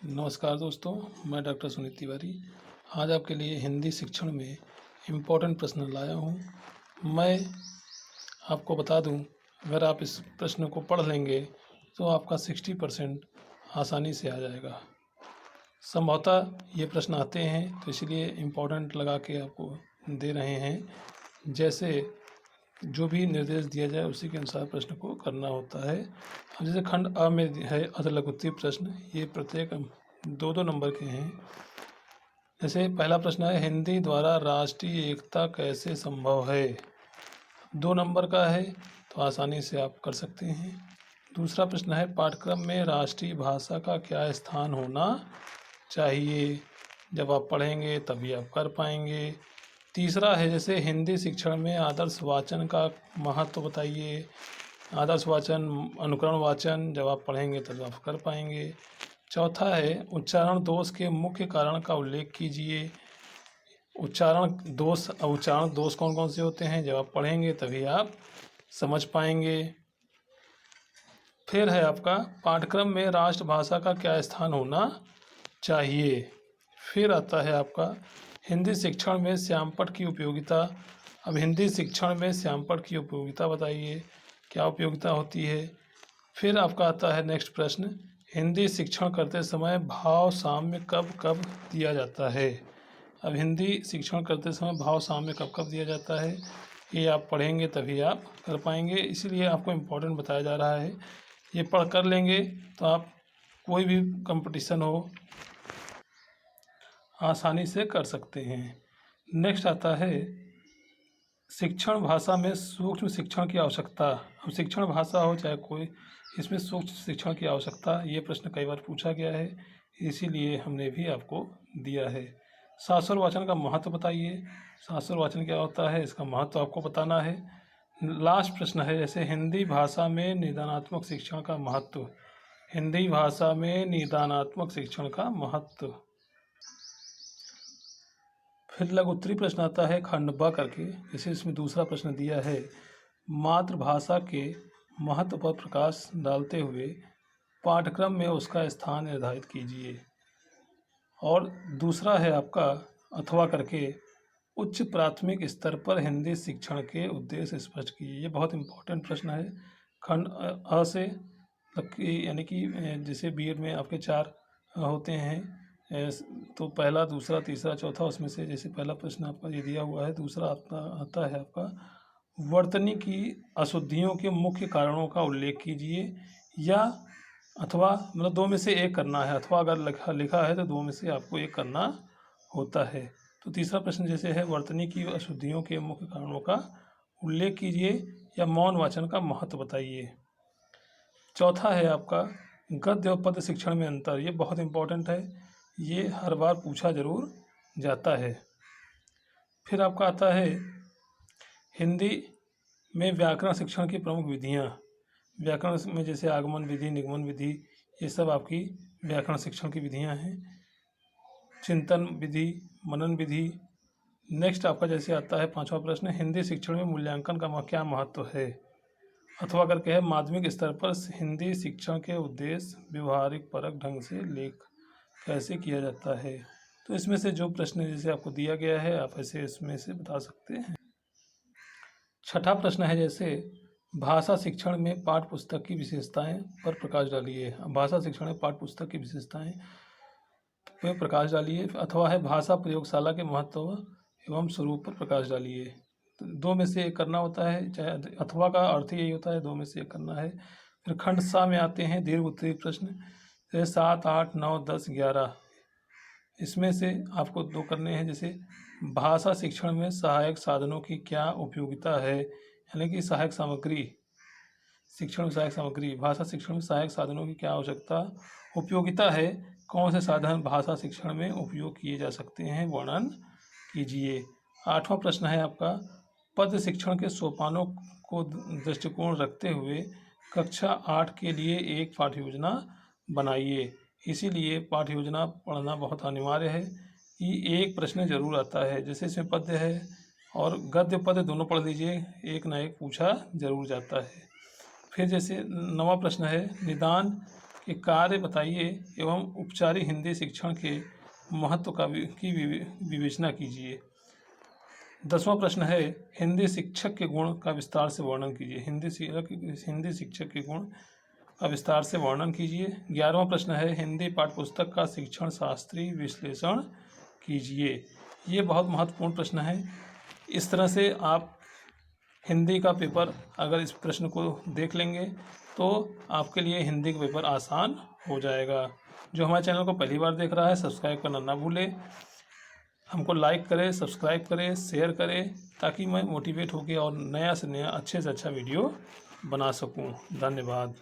नमस्कार दोस्तों, मैं डॉक्टर सुनीत तिवारी आज आपके लिए हिंदी शिक्षण में इम्पोर्टेंट प्रश्न लाया हूँ। मैं आपको बता दूँ, अगर आप इस प्रश्न को पढ़ लेंगे तो आपका 60% आसानी से आ जाएगा। संभवतः ये प्रश्न आते हैं तो इसलिए इम्पोर्टेंट लगा के आपको दे रहे हैं। जैसे जो भी निर्देश दिया जाए उसी के अनुसार प्रश्न को करना होता है। अब जैसे खंड अ में है अधलघुत्तीय प्रश्न, ये प्रत्येक 2-2 नंबर के हैं। जैसे पहला प्रश्न है, हिंदी द्वारा राष्ट्रीय एकता कैसे संभव है? 2 नंबर का है तो आसानी से आप कर सकते हैं। दूसरा प्रश्न है, पाठ्यक्रम में राष्ट्रीय भाषा का क्या स्थान होना चाहिए? जब आप पढ़ेंगे तभी आप कर पाएंगे। तीसरा है, जैसे हिंदी शिक्षण में आदर्श वाचन का महत्व बताइए। आदर्श वाचन, अनुकरण वाचन जब आप पढ़ेंगे तब आप कर पाएंगे। चौथा है, उच्चारण दोष के मुख्य कारण का उल्लेख कीजिए। उच्चारण दोष कौन कौन से होते हैं, जब आप पढ़ेंगे तभी आप समझ पाएंगे। फिर है आपका, पाठ्यक्रम में राष्ट्रभाषा का क्या स्थान होना चाहिए। फिर आता है आपका, हिंदी शिक्षण में श्यामपट्ट की उपयोगिता। अब हिंदी शिक्षण में श्यामपट्ट की उपयोगिता बताइए, क्या उपयोगिता होती है। फिर आपका आता है नेक्स्ट प्रश्न, हिंदी शिक्षण करते समय भाव साम्य कब कब दिया जाता है। अब हिंदी शिक्षण करते समय भाव साम्य कब कब दिया जाता है, ये आप पढ़ेंगे तभी आप कर पाएंगे, इसीलिए आपको इम्पोर्टेंट बताया जा रहा है। ये पढ़ कर लेंगे तो आप कोई भी कंपटीशन हो आसानी से कर सकते हैं। नेक्स्ट आता है, शिक्षण भाषा में सूक्ष्म शिक्षण की आवश्यकता। अब शिक्षण भाषा हो चाहे कोई, इसमें सूक्ष्म शिक्षण की आवश्यकता, ये प्रश्न कई बार पूछा गया है, इसीलिए हमने भी आपको दिया है। शास्त्र वाचन का महत्व बताइए। शास्त्र वाचन क्या होता है, इसका महत्व आपको बताना है। लास्ट प्रश्न है, जैसे हिंदी भाषा में निदानात्मक शिक्षण का महत्व। हिंदी भाषा में निदानात्मक शिक्षण का महत्व। फिर लघुत्तरी प्रश्न आता है खंड ब करके, जैसे इसमें दूसरा प्रश्न दिया है, मातृभाषा के महत्व पर प्रकाश डालते हुए पाठ्यक्रम में उसका स्थान निर्धारित कीजिए। और दूसरा है आपका अथवा करके, उच्च प्राथमिक स्तर पर हिंदी शिक्षण के उद्देश्य स्पष्ट कीजिए। ये बहुत इंपॉर्टेंट प्रश्न है। खंड अ से यानी कि जैसे बीएड में आपके 4 होते हैं, तो पहला, दूसरा, तीसरा, चौथा, उसमें से जैसे पहला प्रश्न आपका ये दिया हुआ है। दूसरा आता है आपका, वर्तनी की अशुद्धियों के मुख्य कारणों का उल्लेख कीजिए। या अथवा मतलब 2 में से एक करना है, अथवा अगर लिखा है तो 2 में से आपको एक करना होता है। तो तीसरा प्रश्न जैसे है, वर्तनी की अशुद्धियों के मुख्य कारणों का उल्लेख कीजिए या मौन वाचन का महत्व बताइए। चौथा है आपका, गद्य और पद्य शिक्षण में अंतर। ये बहुत इंपॉर्टेंट है, ये हर बार पूछा जरूर जाता है। फिर आपका आता है, हिंदी में व्याकरण शिक्षण की प्रमुख विधियाँ। व्याकरण में जैसे आगमन विधि, निगमन विधि, ये सब आपकी व्याकरण शिक्षण की विधियाँ हैं। चिंतन विधि, मनन विधि। नेक्स्ट आपका जैसे आता है 5वां प्रश्न, हिंदी शिक्षण में मूल्यांकन का क्या महत्व है। अथवा करके है, माध्यमिक स्तर पर हिंदी शिक्षण के उद्देश्य व्यवहारिक परक ढंग से लेख कैसे किया जाता है। तो इसमें से जो प्रश्न जैसे आपको दिया गया है आप ऐसे इसमें से बता सकते हैं। छठा प्रश्न है, जैसे भाषा शिक्षण में पाठ्य पुस्तक की विशेषताएं पर प्रकाश डालिए। भाषा शिक्षण में पाठ्य पुस्तक की विशेषताएं पर प्रकाश डालिए। अथवा है, भाषा प्रयोगशाला के महत्व एवं स्वरूप पर प्रकाश डालिए। तो 2 में से एक करना होता है, चाहे अथवा का अर्थ यही होता है, 2 में से एक करना है। फिर खंड सा में आते हैं दीर्घ उत्तरीय प्रश्न, जैसे 7, 8, 9, 10, 11। इसमें से आपको 2 करने हैं। जैसे भाषा शिक्षण में सहायक साधनों की क्या उपयोगिता है, यानी कि सहायक सामग्री, शिक्षण में सहायक सामग्री, भाषा शिक्षण में सहायक साधनों की क्या आवश्यकता उपयोगिता है, कौन से साधन भाषा शिक्षण में उपयोग किए जा सकते हैं, वर्णन कीजिए। 8वां प्रश्न है आपका, पद शिक्षण के सोपानों को दृष्टिकोण रखते हुए कक्षा 8 के लिए एक पाठ्य योजना बनाइए। इसीलिए पाठ्य योजना पढ़ना बहुत अनिवार्य है। ये एक प्रश्न जरूर आता है, जैसे इसमें पद्य है और गद्य पद्य दोनों पढ़ लीजिए, एक ना एक पूछा जरूर जाता है। फिर जैसे 9वां प्रश्न है, निदान कि कार्य बताइए एवं उपचारिक हिंदी शिक्षण के महत्व की विवेचना कीजिए। 10वां प्रश्न है हिंदी शिक्षक के गुण का विस्तार से वर्णन कीजिए। हिंदी शिक्षक के गुण का विस्तार से वर्णन कीजिए। 11वां प्रश्न है हिंदी पाठ्यपुस्तक का शिक्षण शास्त्रीय विश्लेषण कीजिए। ये बहुत महत्वपूर्ण प्रश्न है। इस तरह से आप हिंदी का पेपर अगर इस प्रश्न को देख लेंगे तो आपके लिए हिंदी का पेपर आसान हो जाएगा। जो हमारे चैनल को पहली बार देख रहा है सब्सक्राइब करना ना भूलें। हमको लाइक करें, सब्सक्राइब करें, शेयर करें ताकि मैं मोटिवेट होकर और नया से नया अच्छे से अच्छा वीडियो बना सकूं। धन्यवाद।